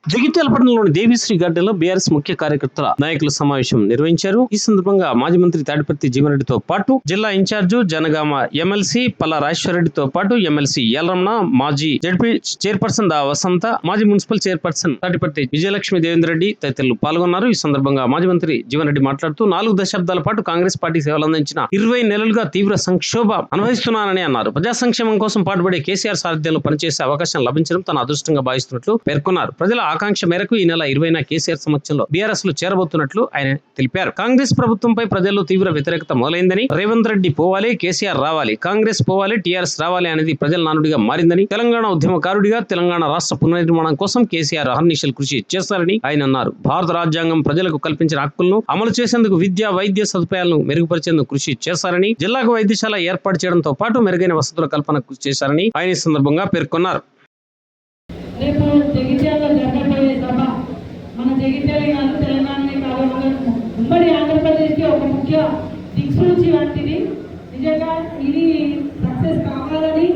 జగిత్యాల పట్టణంలోని దేవిశ్రీ గార్డెన్ లో బీఆర్ఎస్ ముఖ్య కార్యకర్తల నాయకుల సమావేశం నిర్వహించారు. ఈ సందర్భంగా మాజీ మంత్రి తాడిపత్రి జీవన్రెడ్డితో పాటు జిల్లా ఇన్ఛార్జి జనగామ ఎమ్మెల్సీ పల్లా రాజేశ్వరరెడ్డితో పాటు ఎమ్మెల్సీ ఎల్రమణ, మాజీ జడ్పీ చైర్పర్సన్ వసంత, మాజీ మున్సిపల్ చైర్పర్సన్ తాడిపత్రి విజయలక్ష్మి దేవేందర్ రెడ్డి తదితరులు పాల్గొన్నారు. ఈ సందర్భంగా మాజీ మంత్రి జీవన్రెడ్డి మాట్లాడుతూ 4 దశాబ్దాల పాటు కాంగ్రెస్ పార్టీ సేవలందించిన 20 నెలలుగా తీవ్ర సంక్షోభం అనుభవిస్తున్నానని అన్నారు. ప్రజా సంక్షేమం కోసం పాటుపడే కేసీఆర్ సారథ్యంలో పనిచేసే అవకాశం లభించడం తన అదృష్టంగా భావిస్తున్నట్లు పేర్కొన్నారు. ప్రజల ఆకాంక్ష మేరకు ఈ నెల 20న కేసీఆర్ సమక్షంలో బీఆర్ఎస్ లో చేరబోతున్నట్లు ఆయన తెలిపారు. కాంగ్రెస్ ప్రభుత్వంపై ప్రజల్లో తీవ్ర వ్యతిరేకత మొదలైందని, రేవంత్ రెడ్డి పోవాలి, కేసీఆర్ రావాలి, కాంగ్రెస్ పోవాలి, టీఆర్ఎస్ రావాలి అనేది ప్రజల నానుడిగా మారిందని, తెలంగాణ ఉద్యమకారుడిగా తెలంగాణ రాష్ట్ర పునర్నిర్మాణం కోసం కేసీఆర్ అహర్నిశలు కృషి చేస్తారని ఆయన అన్నారు. భారత రాజ్యాంగం ప్రజలకు కల్పించిన హక్కులను అమలు చేసేందుకు విద్యా, వైద్య సదుపాయాలను మెరుగుపరిచేందుకు కృషి చేస్తారని, జిల్లాకు వైద్యశాల ఏర్పాటు చేయడంతో పాటు మెరుగైన వసతుల కల్పన కృషి చేశారని ఆయన ఈ సందర్భంగా పేర్కొన్నారు. మన జగిత్యాల కాదు, తెలంగాణనే కాదు, ఉమ్మడి ఆంధ్రప్రదేశ్కి ఒక ముఖ్య దిక్సూచి వంటిది. నిజంగా ఇది సక్సెస్ కావాలని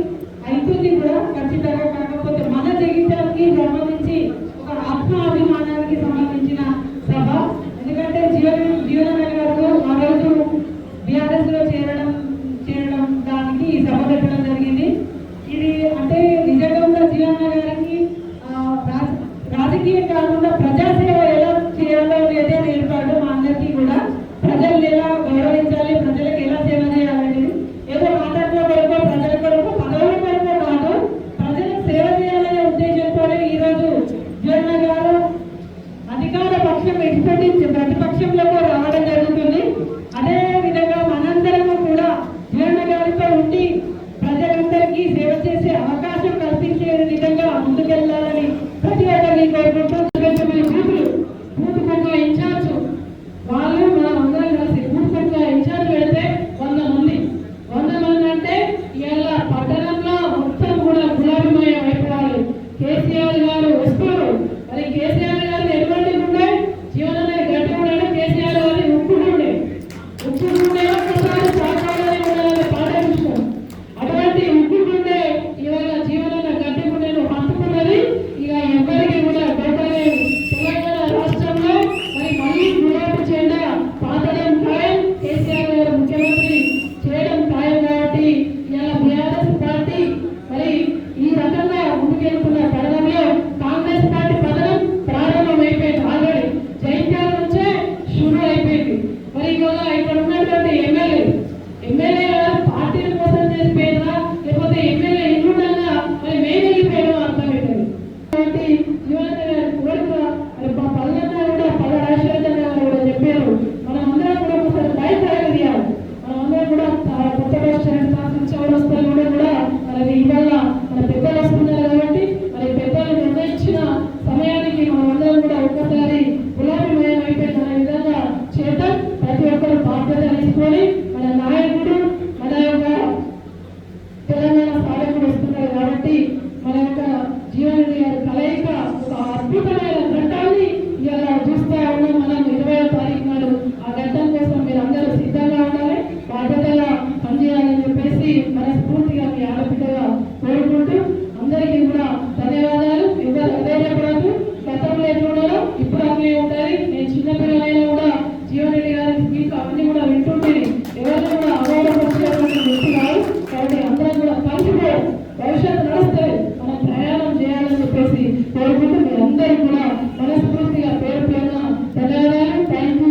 అవుతుంది కూడా ఖచ్చితంగా. కాకపోతే మన జగిత్యాలకి సంబంధించి ఒక ఆత్మాభిమానానికి సంబంధించిన సభ. ఎందుకంటే జీవనరెడ్డి గారు ఆ రోజు బీఆర్ఎస్ లో చేరడం దానికి ఈ సభ పెట్టడం జరిగింది. ఇది అంటే నిజంగా కూడా జీవనరెడ్డి గారికి రాజకీయం కాకుండా ప్రజాసేవ ఎలా చేయాలో అనేదే నేర్పాడు. మా అందరికీ కూడా ప్రజల్ని ఎలా గౌరవించాలి, ప్రజలకు ఎలా సేవ చేయాలనేది ఏదో మాట్లాడుతూ కొరకు, ప్రజల కొరకు, పదవుల కొరకు కాదు, ప్రజలకు సేవ చేయాలనే ఉద్దేశంతోనే ఈరోజు జీవన గారు అధికార పక్షం విడిచిపెట్టి ప్రతిపక్షంలోకి రావడం జరుగుతుంది. అదే విధంగా మనందరము కూడా జీవన గారితో ఉండి ప్రజలందరికీ సేవ చేసే అవకాశం కల్పించే విధంగా ముందుకెళ్లాలని ప్రతి ఒక్కరిని కోరుకుంటూ, బూత్ పక్క ఇన్ఛార్జ్ వాళ్ళు మనం అందరం కలిసి బూత్ పక్క ఇన్ఛార్జ్ పెడితే 100 మంది అంటే ఇలా పట్టణంలో మొత్తం కూడా గులాబీమయం అయిపోవాలి. కేసీఆర్ గారు వస్తారు. మరి కేసీఆర్ గారు ఎటువంటి ఉండే జీవనమే గట్టి ఉండే, కేసీఆర్ గారి ఉప్పుడు ఉండే ఒక్కసారి సహకారాన్ని ఉండాలని పాటించాం. అటువంటి ఉప్పుకుంటే ఇవాళ జీవన గట్టి ఉండే పంపుకున్నది. ఇక ఎవరికి కూడా గొప్పలే. తెలంగాణ రాష్ట్రంలో మరి మళ్ళీ గులాబీ జెండా పాతడం ఖాయం, కేసీఆర్ గారు ముఖ్యమంత్రి చేయడం ఖాయం. కాబట్టి ఇలా బీఆర్ఎస్ పార్టీ మరి ఈ రకంగా ముందుకెళ్తున్న తరుణంలో కాంగ్రెస్ పార్టీ పతనం ప్రారంభమైపోయింది. ఆల్రెడీ జైత్యాల నుంచే షురూ అయిపోయింది. మరి ఇవాళ ఇక్కడ ఉన్నటువంటి ఎమ్మెల్యే పార్టీల కోసం చేసిపోయినా లేకపోతే ఎమ్మెల్యే ఇల్లుండగా మరి మేము వెళ్ళిపోయామో అర్థమవుతుంది. కాబట్టి జీవన కోరిక మరి పల్లెన్నా కూడా పల్ల రాజశేఖర గారు కూడా చెప్పారు. మనం అందరం కూడా ఒకసారి బయట తీయాలి. మనం అందరం కూడా కొత్త చౌరస్తాలు కూడా మరి ఇవాళ మన పెద్దలు వస్తున్నారు కాబట్టి మరి పెద్దలు నిర్ణయించిన సమయానికి మనం అందరం కూడా ఒక్కసారి గులాబీమయం అయిపోయిన విధంగా చేద్దాం. ప్రతి ఒక్కరు బాధ్యత తీసుకొని మన నాయకుడు, మన యొక్క తెలంగాణ సాధకుడు వస్తున్నారు కాబట్టి మన యొక్క జీవనరెడ్డి గారి కలయిక ఒక అద్భుతమైన ఘట్టాన్ని ఇలా చూస్తూ ఉన్నాం. మనం 20వ తారీఖు నాడు ఆ ఘట్టం కోసం మీరు అందరూ సిద్ధంగా ఉండాలి, బాధ్యతగా పనిచేయాలని చెప్పేసి మనస్ఫూర్తిగా మీ ఆడపిల్లగా కోరుకుంటూ అందరికీ కూడా ధన్యవాదాలు. ఎవరు అధైర్యపడదు. గతంలో ఎట్లున్నారో ఇప్పుడు అట్లే ఉండాలి. నేను చిన్నపిల్లలైనా కూడా జీవనరెడ్డి గారి స్పీచ్ అన్ని కూడా వింటుంటే ఎవరిని కూడా అగౌరవపరిచేటువంటి వ్యక్తి కాదు. కాబట్టి అందరం కూడా కలిసిపోయి భవిష్యత్తు నడుస్తుంది, మనం ప్రయాణం చేయాలని చెప్పేసి కోరుకుంటూ మీరందరూ కూడా మనస్ఫూర్తిగా పేరు పేరున ధన్యవాదాలు. Thank you.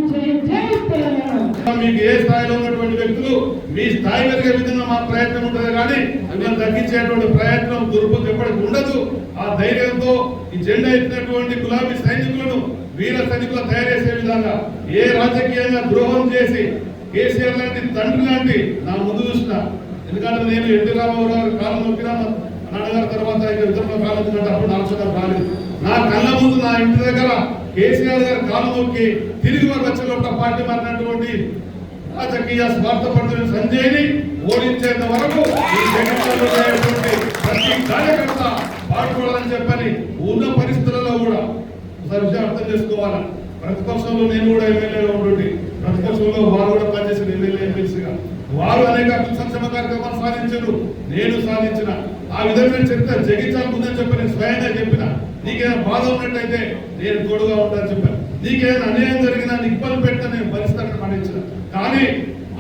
జై తెలంగాణ. మీకు ఏ స్థాయిలో ఉన్నటువంటి వ్యక్తులు మీ స్థాయి పెరిగే విధంగా మా ప్రయత్నం ఉంటుంది కానీ అందులో తగ్గించేటువంటి ప్రయత్నం దుర్బుద్ధి ఎప్పటికి ఉండదు. ఆ ధైర్యంతో ఈ జెండా ఎత్తినటువంటి గులాబీ సైనికులను వీర సైనికులు తయారు చేసే విధంగా ఏ రాజకీయంగా ద్రోహం చేసి కేసీఆర్ లాంటి తండ్రి లాంటి నా ముందు చూసిన. ఎందుకంటే నేను ఎన్టీ రామారావు గారు కాలం నొక్కినా నాన్నగారి తర్వాత ఇతరుల కాలం ఎందుకంటే అప్పుడు ఆలోచన రాలేదు. నా కళ్ళ ముందు నా ఇంటి దగ్గర కేసీఆర్ గారు కాలం నొక్కి తిరిగి వచ్చేటప్పుడు పార్టీ మారినటువంటి రాజకీయ స్వార్థపడుతున్న సంజయ్ని ఓడించేంత వరకు ప్రతి కార్యకర్త పాటుపడాలని చెప్పని ఉన్న పరిస్థితులలో కూడా ఒకసారి విషయం అర్థం చేసుకోవాలి. ప్రతిపక్షంలో నేను కూడా ఎమ్మెల్యేగా ఉంటుంటే ప్రతిపక్షంలో వారు కూడా పనిచేసిన ఎమ్మెల్యే ఎమ్మెల్సీగా వారు అనేక సంక్షేమ కార్యక్రమాలు సాధించారు, నేను సాధించిన. ఆ విధమైన చరిత్ర జగిత్యాల ముందని చెప్పి నేను స్వయంగా చెప్పిన. నీకేమైనా బాధ ఉన్నట్టయితే నేను తోడుగా ఉంటాను చెప్పాను. నీకేమైనా అన్యాయం జరిగినా నీకు ఇబ్బంది పెట్టా నేను పరిస్థితి అక్కడ పాటించిన. కానీ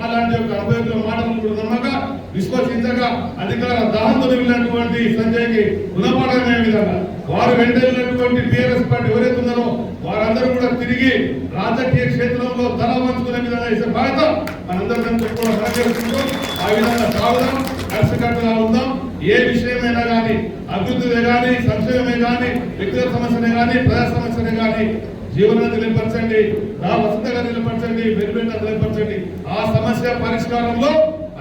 అలాంటి యొక్క అనుభవ మాటలను కూడా నమ్మక విశ్వసించగా అధికార దాహంతో వెళ్ళినటువంటి సంజయ్కి గుణపాఠమే విధంగా వారు వెంట వెళ్ళినటువంటి టీఆర్ఎస్ పార్టీ ఎవరైతే ఉన్నారో వారందరూ కూడా తిరిగి రాజకీయ క్షేత్రంలో తల వంచుకునే విధంగా చేసే బాధ్యత మనందరం కూడా సహకరిస్తూ ఆ విధంగా సాగుదాం, కలిసికట్టుగా ఉందాం. ఏ విషయమైనా కానీ అభివృద్ధిదే కానీ సంక్షేమమే కానీ వ్యక్తిగత సమస్యనే కానీ ప్రజా సమస్యనే కానీ జీవనాన్ని నిలపరచండి, వసతిగా నిలపరచండి, మెరుగైన నిలపరచండి. ఆ సమస్య పరిష్కారంలో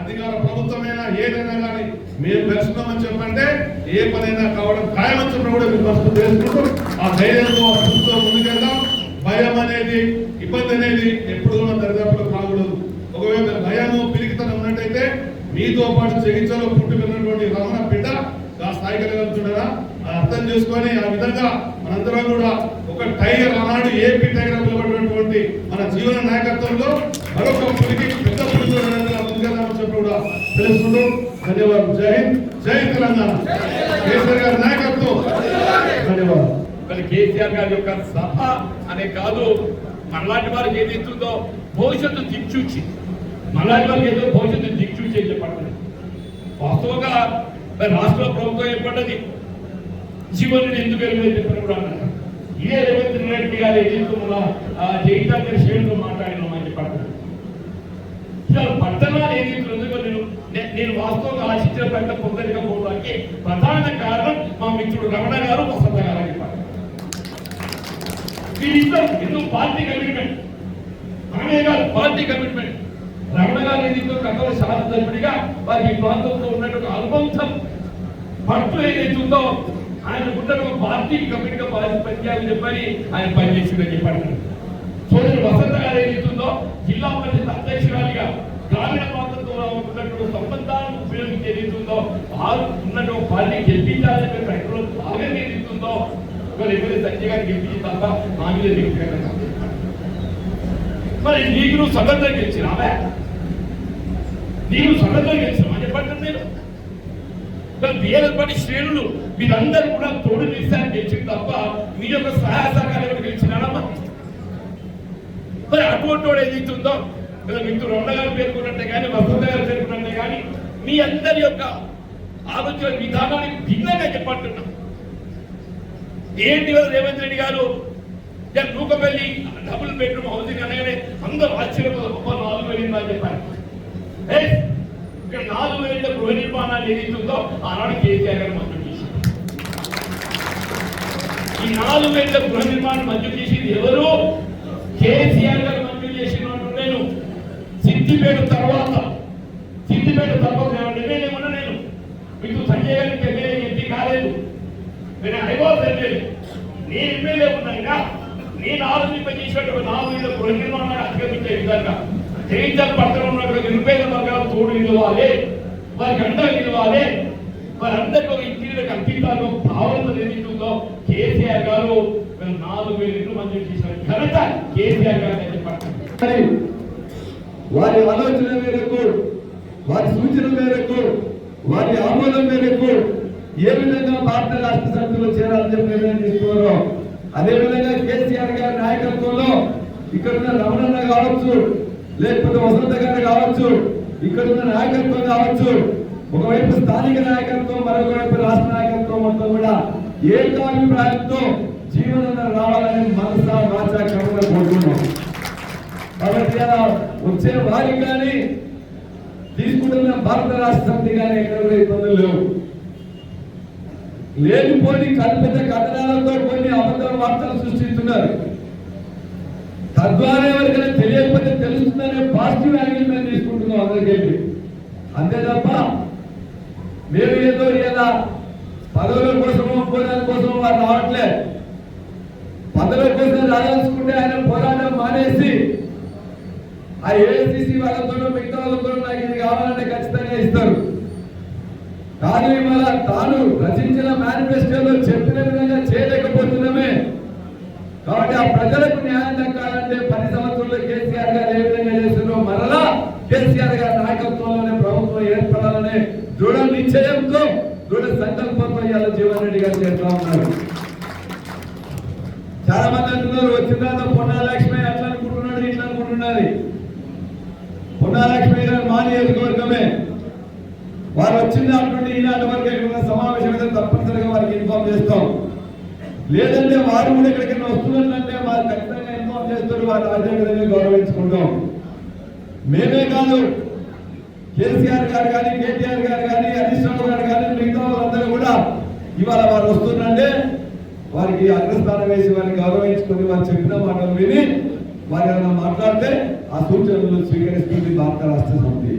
అధికార ప్రభుత్వమైనా ఏదైనా కానీ మేము దర్శనమని చెప్పంటే ఏ పనైనా కావడం ఖాయమని చెప్పిన కూడా మీరు ఫస్ట్ తెలుసుకుంటూ ఆ ధైర్యంతో ప్రభుత్వం ముందుకెళ్దాం. భయం అనేది ఇబ్బంది అనేది ఎప్పుడు కూడా దరిదాపులో కాకూడదు. ఒకవేళ భయము పిరికితనం ఉన్నట్టయితే మీతో పాటు జగిత్యాలలో పుట్టుకున్నటువంటి రమణ బిడ్డ ఆ స్థాయికి వెళ్ళగలుగుతున్నారా అర్థం చేసుకొని ఆ విధంగా మనందరం కూడా ఒక టైగర్ ఆనాడు ఏపీ టైగర్ పిలువబడినటువంటి మన జీవన నాయకత్వంలో మరొక పులికి పెద్ద పులికి ముందుకెళ్దామని చెప్పి కూడా తెలుసుకుంటూ ధన్యవాదాలు. జై హింద్, జై తెలంగాణ. కేసీఆర్ గారి నాయకత్వం. ధన్యవాదాలు. మరి కేసీఆర్ గారి యొక్క సభ అనే కాదు, మనలాంటి వారికి ఏది ఇస్తుందో భవిష్యత్తు దిక్చూచి, మనలాంటి వారికి ఏదో భవిష్యత్తు దిక్చూచి అని చెప్పండి. వాస్తవంగా రాష్ట్ర ప్రభుత్వం ఏర్పడ్డది జీవన్ ఎందుకు చెప్పని కూడా అన్నారు. ఇదే రేవంత్ రెడ్డి గారు ఏదైతే జైతాంగ శ్రేణులు మాట్లాడినామని చెప్పండి. పట్టణాలు ఏదైతే నేను వాస్తవంగా ఆశించిన ప్రకటన పొందలేకపోవడానికి ప్రధాన కారణం మా మిత్రుడు రమణ గారు, వసంత గారు అని చెప్పారు. వీరిద్దరు ఎందుకు పార్టీ కమిట్మెంట్, రమణ గారు పార్టీ కమిట్మెంట్. రమణ గారు ఏదైతే కథల శాసనసభ్యుడిగా వారికి ప్రాంతంలో ఉన్నట్టు అనుబంధం పట్టు ఏదైతే ఉందో ఆయన ఉన్న పార్టీ కమిటీగా పనిచేయాలని చెప్పని ఆయన పనిచేసిందని చెప్పారు. సోదరు వసంత గారు ఏదైతుందో జిల్లా పరిషత్ అధ్యక్షురాలిగా గ్రామీణ ప్రాంతంతో ఉన్నటువంటి సంబంధాలను ఉపయోగించి ఏదైతుందో వారు ఉన్నటువంటి పార్టీ గెలిపించాలని ప్రకటనలో బాగా ఏదైతుందో ఒకరు ఎవరి సంజయ్ గారు గెలిపించి తప్ప మా మీద దిగుతారు. మరి నీకు నువ్వు సగంగా గెలిచినావా? నీకు సగంగా గెలిచినావా చెప్పండి. నేను వేలపడి శ్రేణులు మీరందరూ కూడా తోడు నిలిచారని గెలిచింది తప్ప మీ యొక్క సహాయ సహకారం గెలిచినారమ్మా. మరి అటువంటి వాడు ఏదైతుందో మిత్రుడు రమణ గారు పేర్కొన్నట్టే కానీ వసంత గారు పేర్కొన్నట్టే కానీ మీ అందరి యొక్క ఆలోచన విధానానికి భిన్నంగా చెప్పంటున్నాం. ఏంటి రేవంత్ రెడ్డి గారు నూకపల్లి డబుల్ బెడ్రూమ్ హౌసింగ్ అనగానే అందరూ ఆశ్చర్యపోతారు, 4,000 అని చెప్పారు. 4,000 గృహ నిర్మాణాలు ఏదైతుందో ఆనాడు కేసీఆర్ గారు మంజూరు చేసింది. ఈ 4,000 గృహ నిర్మాణం మంజూరు చేసింది ఎవరు? కేసీఆర్ గారు మంజూరు చేసినట్టు. నేను సిద్దిపేట తర్వాత నేనేమన్నా నేను మీకు సంజయ్ గారికి ఎమ్మెల్యే ఎంపీ కాలేదు, నేను ఐవాజ్ ఎమ్మెల్యే. నేను ఎమ్మెల్యే ఉన్నాయినా నేను ఆలోచింపజేసినట్టు 4,000 గృహ నిర్మాణాలు అధిగమించే విధంగా జైత్యాల పట్టణంలో ఉన్నటువంటి నిరుపేద వర్గాలు తోడు నిలవాలి, వారికి అండగా నిలవాలి, వారందరికీ ఒక ఇంటిని కల్పించాలి భావనతో ఏదైతుందో కేసీఆర్ గారు 4,000 ఇళ్ళు మంజూరు చేసిన ఘనత కేసీఆర్ గారు చెప్పండి. వారి ఆలోచన మేరకు, వారి సూచన మేరకు, వారి ఆమోదం మేరకు ఏ విధంగా భారత రాష్ట్ర సమితిలో చేరాలని చెప్పి నిర్ణయం తీసుకున్నారో అదేవిధంగా కేసీఆర్ గారి నాయకత్వంలో ఇక్కడ ఉన్న రమణన్న కావచ్చు, లేకపోతే వసంత గారు కావచ్చు, ఇక్కడ ఉన్న నాయకత్వం కావచ్చు, ఒకవైపు స్థానిక నాయకత్వం, మరొక వైపు రాష్ట్ర నాయకత్వం మొత్తం కూడా ఏకాభిప్రాయంతో జీవనం రావాలని మనసా వాచా కర్మగా కోరుకున్నాం. కాబట్టి వచ్చే వారికి కానీ తీసుకుంటున్న భారత రాష్ట్ర సమితి కానీ ఎక్కడ కూడా ఇబ్బందులు లేవు. లేనిపోని కల్పిత కథనాలతో కొన్ని అబద్ధ వార్తలు సృష్టిస్తున్నారు. తద్వారా ఎవరికైనా తెలియకపోతే తెలుస్తుందనే పాజిటివ్ యాంగిల్ మేము తీసుకుంటున్నాం అందరికీ. అంతే తప్ప మేము ఏదో ఇలా పదవుల కోసమో పోరాటం కోసమో వారు రావట్లే. పదవుల కోసం రాయాల్సుకుంటే ఆయన పోరాటం మానేసి ఆ ఏఐసిసి వాళ్ళతో మిగతా వాళ్ళతో నాకు ఇది కావాలంటే ఖచ్చితంగా ఇస్తారు. కానీ ఇవాళ తాను రచించిన మేనిఫెస్టోలో చెప్పిన విధంగా చేయలేకపోతున్నామే. కాబట్టి ఆ ప్రజలకు న్యాయం దక్కాలంటే 10 సంవత్సరాల్లో కేసీఆర్ గారు ఏ విధంగా చేస్తున్నారో మరలా కేసీఆర్ గారి నాయకత్వంలోనే ప్రభుత్వం ఏర్పడాలనే దృఢ నిశ్చయంతో, దృఢ సంకల్పంతో ఇవాళ జీవన్ రెడ్డి గారు చేస్తా ఉన్నారు. చాలా మంది అంటున్నారు వచ్చిన తర్వాత పొన్నాలక్ష్మి అట్లా అనుకుంటున్నాడు ఇట్లా అనుకుంటున్నది. పొన్నాలక్ష్మి గారు మా నియోజకవర్గమే. వారు వచ్చినటువంటి ఈనాటి వరకు ఎక్కడ సమావేశం అయితే తప్పనిసరిగా వారికి ఇన్ఫార్మ్ చేస్తాం. లేదంటే వారు కూడా ఎక్కడికైనా వస్తున్నట్లంటే వారు ఖచ్చితంగా ఇన్ఫార్మ్ చేస్తారు. వారు అదే విధంగా గౌరవించుకుంటాం. మేమే కాదు, కేసీఆర్ గారు కానీ, కేటీఆర్ గారు కానీ, హరీష్ రావు గారు కానీ, మిగతా వాళ్ళందరూ కూడా ఇవాళ వారు వస్తుందంటే వారికి అగ్రస్థానం వేసి వారిని గౌరవించుకొని వారు చెప్పిన మాటలు విని వారు ఏమైనా మాట్లాడితే ఆ సూచనలు స్వీకరిస్తుంది భారత రాష్ట్ర సమితి.